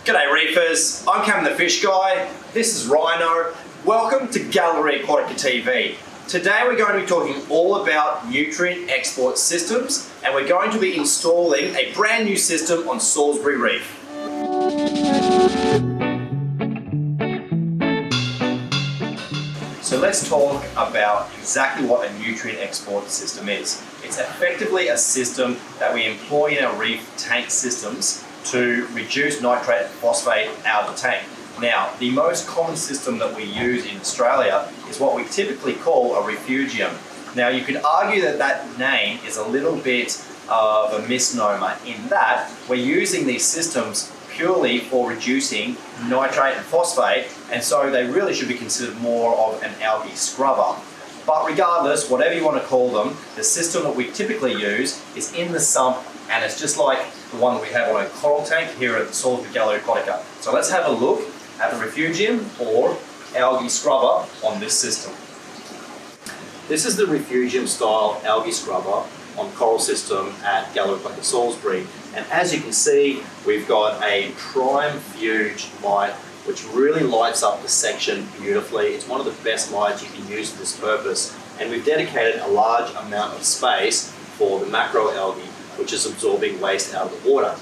G'day Reefers, I'm Cam the Fish Guy, this is Rhino. Welcome to Gallery Aquatica TV. Today we're going to be talking all about nutrient export systems, and we're going to be installing a brand new system on Salisbury Reef. So let's talk about exactly what a nutrient export system is. It's effectively a system that we employ in our reef tank systems to reduce nitrate and phosphate out of the tank. Now, the most common system that we use in Australia is what we typically call a refugium. Now, you could argue that that name is a little bit of a misnomer in that we're using these systems purely for reducing nitrate and phosphate, and so they really should be considered more of an algae scrubber. But regardless, whatever you want to call them, the system that we typically use is in the sump, and it's just like the one that we have on a coral tank here at the Salisbury Gallery Aquatica. So let's have a look at the refugium or algae scrubber on this system. This is the refugium style algae scrubber on coral system at Gallery Aquatica Salisbury. And as you can see, we've got a prime fuge light which really lights up the section beautifully. It's one of the best lights you can use for this purpose. And we've dedicated a large amount of space for the macroalgae, which is absorbing waste out of the water.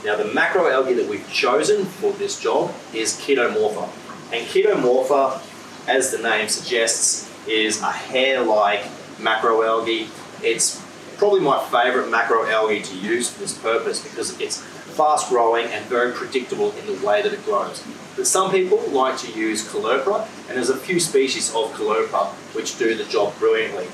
Now, the macroalgae that we've chosen for this job is Ketomorpha. And Ketomorpha, as the name suggests, is a hair-like macroalgae. It's probably my favorite macroalgae to use for this purpose because it's fast growing and very predictable in the way that it grows. But some people like to use Caloprah, and there's a few species of Caloprah which do the job brilliantly.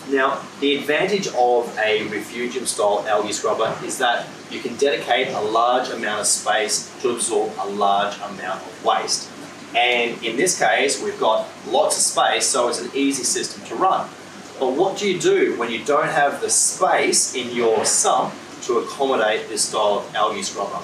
Now, the advantage of a refugium style algae scrubber is that you can dedicate a large amount of space to absorb a large amount of waste. And in this case, we've got lots of space, so it's an easy system to run. But what do you do when you don't have the space in your sump to accommodate this style of algae scrubber?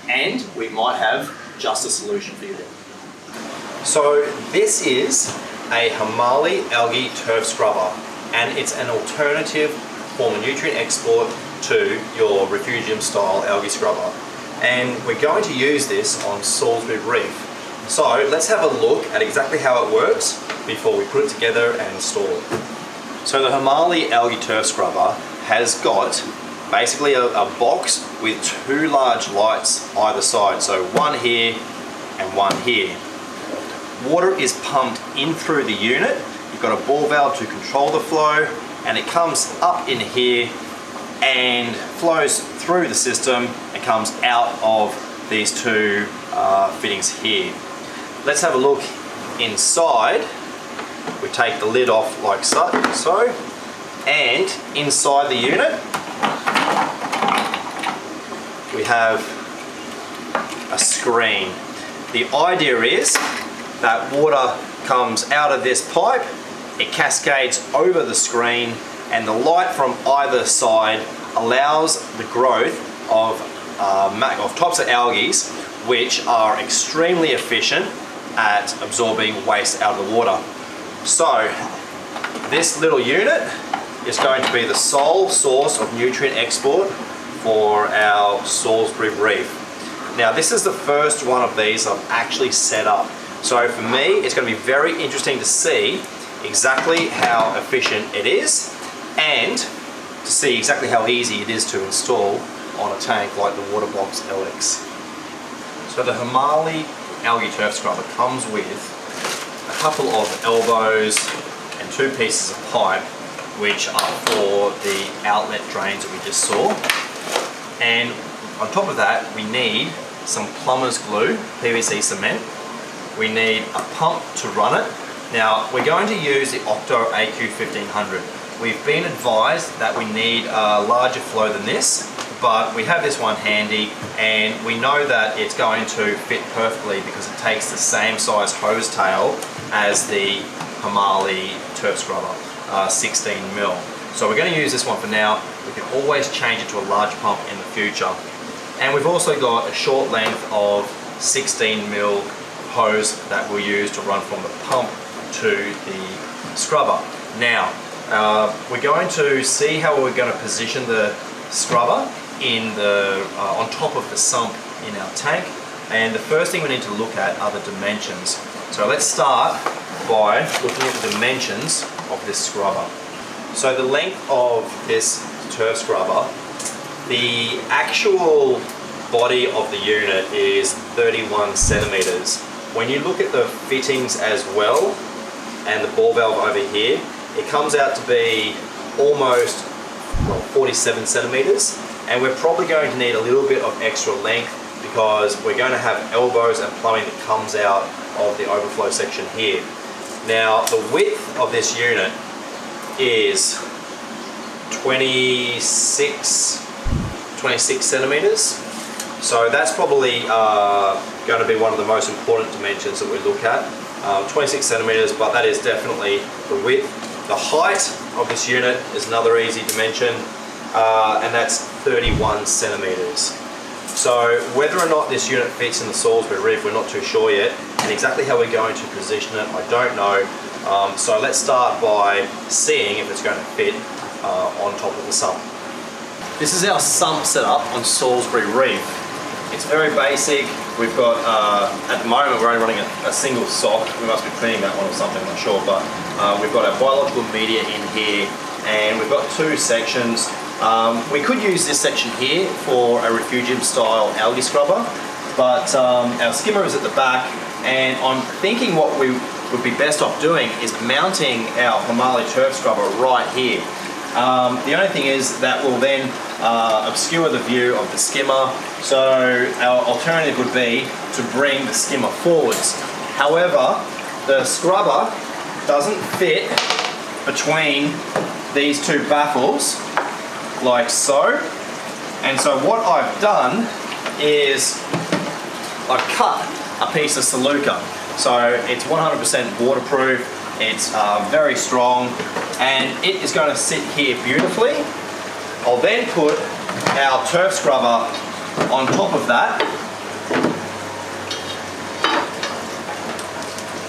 And we might have just a solution for you there. So this is a Hmahli algae turf scrubber, and it's an alternative form of nutrient export to your refugium style algae scrubber. And we're going to use this on Salisbury Reef. So let's have a look at exactly how it works before we put it together and install it. So the Hmahli algae turf scrubber has got basically a box with two large lights either side. So one here and one here. Water is pumped in through the unit. You've got a ball valve to control the flow, and it comes up in here and flows through the system and comes out of these two fittings here. Let's have a look inside. We take the lid off like so, and inside the unit we have a screen. The idea is that water comes out of this pipe, it cascades over the screen, and the light from either side allows the growth of tops of algae, which are extremely efficient at absorbing waste out of the water. So this little unit is going to be the sole source of nutrient export for our Salisbury Reef. Now, this is the first one of these I've actually set up. So for me, it's going to be very interesting to see exactly how efficient it is and to see exactly how easy it is to install on a tank like the Waterbox LX. So the Hmahli algae turf scrubber comes with a couple of elbows and two pieces of pipe, which are for the outlet drains that we just saw. And on top of that, we need some plumber's glue, PVC cement. We need a pump to run it. Now, we're going to use the Octo AQ 1500. We've been advised that we need a larger flow than this, but we have this one handy, and we know that it's going to fit perfectly because it takes the same size hose tail as the Hmahli turf scrubber, 16mm. So we're going to use this one for now. We can always change it to a large pump in the future. And we've also got a short length of 16mm hose that we'll use to run from the pump to the scrubber. Now, we're going to see how we're going to position the scrubber in the on top of the sump in our tank. And the first thing we need to look at are the dimensions. So let's start by looking at the dimensions of this scrubber. So the length of this turf scrubber, the actual body of the unit is 31 centimeters. When you look at the fittings as well, and the ball valve over here, it comes out to be almost 47 centimeters, and we're probably going to need a little bit of extra length because we're going to have elbows and plumbing that comes out of the overflow section here. Now the width of this unit is 26 centimeters, so that's probably going to be one of the most important dimensions that we look at. 26 centimeters, but that is definitely the width. The height of this unit is another easy dimension, and that's 31 centimeters. So whether or not this unit fits in the Salisbury Reef, we're not too sure yet, and exactly how we're going to position it, I don't know. So let's start by seeing if it's going to fit on top of the sump. This is our sump setup on Salisbury Reef. It's very basic. We've got, at the moment, we're only running a single sock. We must be cleaning that one or something, I'm not sure, but we've got our biological media in here, and we've got two sections. We could use this section here for a refugium style algae scrubber, but our skimmer is at the back, and I'm thinking what we would be best off doing is mounting our Hmahli Turf scrubber right here. The only thing is that will then obscure the view of the skimmer, so our alternative would be to bring the skimmer forwards. However, the scrubber doesn't fit between these two baffles like so, and so what I've done is I've cut a piece of siluca. So it's 100% waterproof, it's very strong, and it is going to sit here beautifully. I'll then put our turf scrubber on top of that,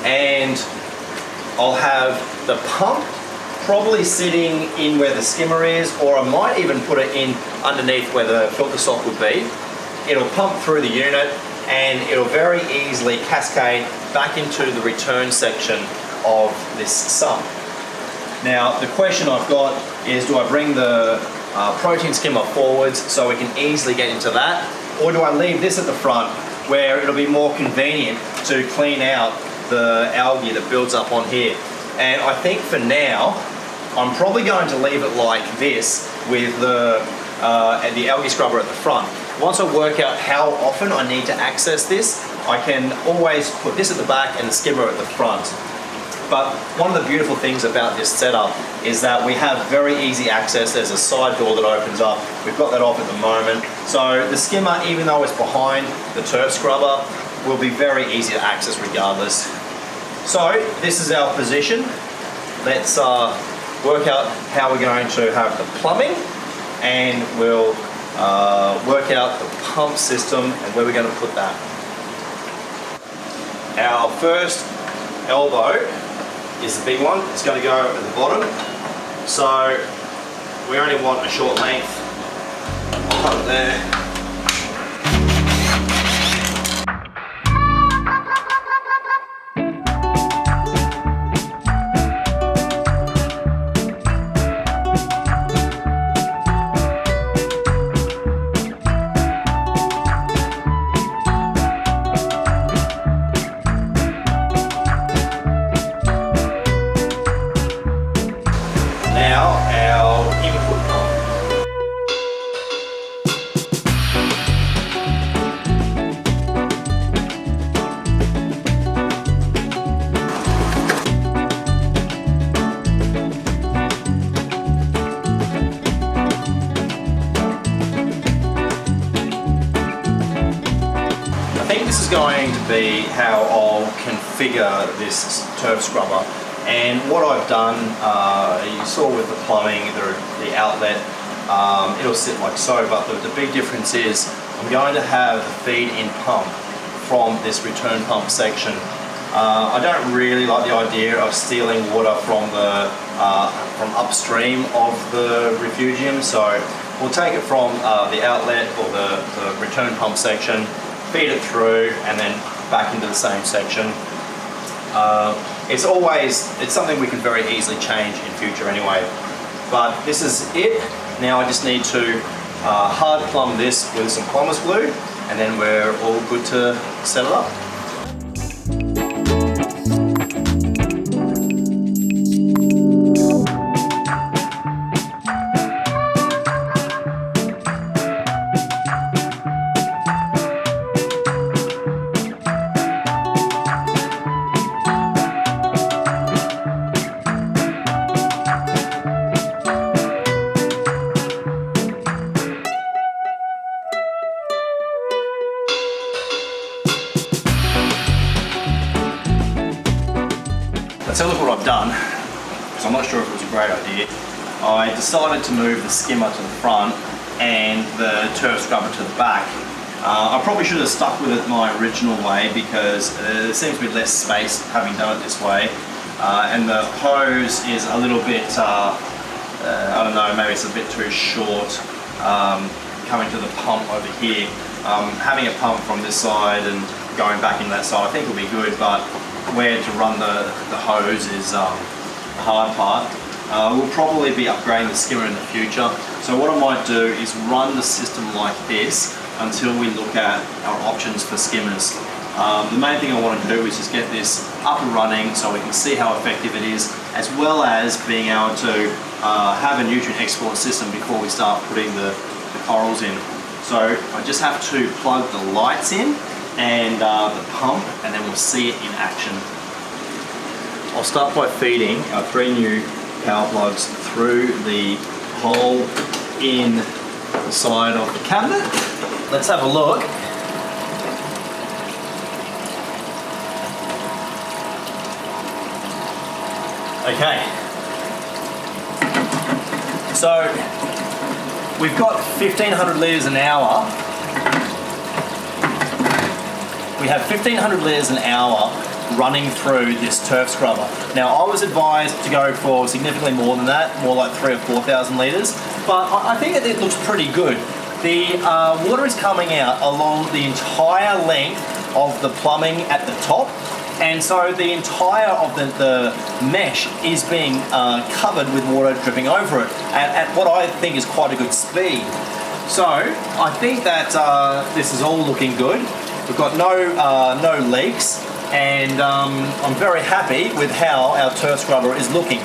and I'll have the pump probably sitting in where the skimmer is, or I might even put it in underneath where the filter sock would be. It'll pump through the unit, and it'll very easily cascade back into the return section of this sump. Now the question I've got is, do I bring the protein skimmer forwards so we can easily get into that, or do I leave this at the front where it'll be more convenient to clean out the algae that builds up on here? And I think for now I'm probably going to leave it like this with the algae scrubber at the front. Once I work out how often I need to access this, I can always put this at the back and the skimmer at the front. But one of the beautiful things about this setup is that we have very easy access. There's a side door that opens up. We've got that off at the moment. So the skimmer, even though it's behind the turf scrubber, will be very easy to access regardless. So this is our position. Let's work out how we're going to have the plumbing, and we'll work out the pump system and where we're going to put that. Our first elbow is the big one. It's going to go at the bottom. So we only want a short length. I'll cut it there. This is going to be how I'll configure this turf scrubber, and what I've done, you saw with the plumbing, the outlet, it'll sit like so, but the big difference is I'm going to have the feed-in pump from this return pump section. I don't really like the idea of stealing water from upstream of the refugium, so we'll take it from the outlet or the return pump section, feed it through, and then back into the same section. It's something we can very easily change in future anyway. But this is it. Now I just need to hard plumb this with some plumber's glue, and then we're all good to set it up. Let's have a look what I've done, because I'm not sure if it was a great idea. I decided to move the skimmer to the front and the turf scrubber to the back. I probably should have stuck with it my original way, because there seems to be less space having done it this way. And the hose is a little bit, I don't know, maybe it's a bit too short coming to the pump over here. Having a pump from this side and going back into that side I think will be good, but where to run the hose is the hard part. We'll probably be upgrading the skimmer in the future, so what I might do is run the system like this until we look at our options for skimmers. The main thing I want to do is just get this up and running so we can see how effective it is, as well as being able to have a nutrient export system before we start putting the corals in. So I just have to plug the lights in and the pump, and then we'll see it in action. I'll start by feeding our 3 new power plugs through the hole in the side of the cabinet. Let's have a look. Okay, so we've got 1500 litres an hour. We have 1500 litres an hour running through this turf scrubber. Now I was advised to go for significantly more than that, more like 3,000 or 4,000 litres, but I think that it looks pretty good. The water is coming out along the entire length of the plumbing at the top, and so the entire of the mesh is being covered with water dripping over it at what I think is quite a good speed. So I think that this is all looking good. We've got no leaks, and I'm very happy with how our turf scrubber is looking.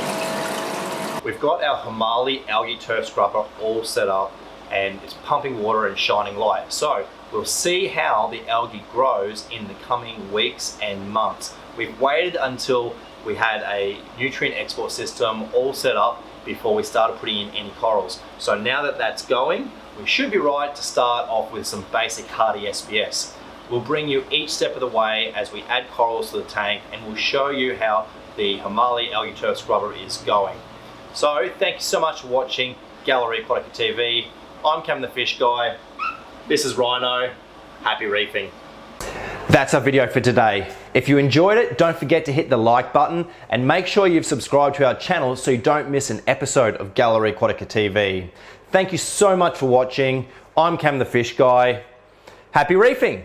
We've got our Hmahli algae turf scrubber all set up, and it's pumping water and shining light. So we'll see how the algae grows in the coming weeks and months. We've waited until we had a nutrient export system all set up before we started putting in any corals. So now that that's going, we should be right to start off with some basic hardy SPS. We'll bring you each step of the way as we add corals to the tank, and we'll show you how the Hmahli algae turf scrubber is going. So thank you so much for watching Gallery Aquatica TV. I'm Cam the Fish Guy. This is Rhino. Happy reefing. That's our video for today. If you enjoyed it, don't forget to hit the like button and make sure you've subscribed to our channel so you don't miss an episode of Gallery Aquatica TV. Thank you so much for watching. I'm Cam the Fish Guy. Happy reefing.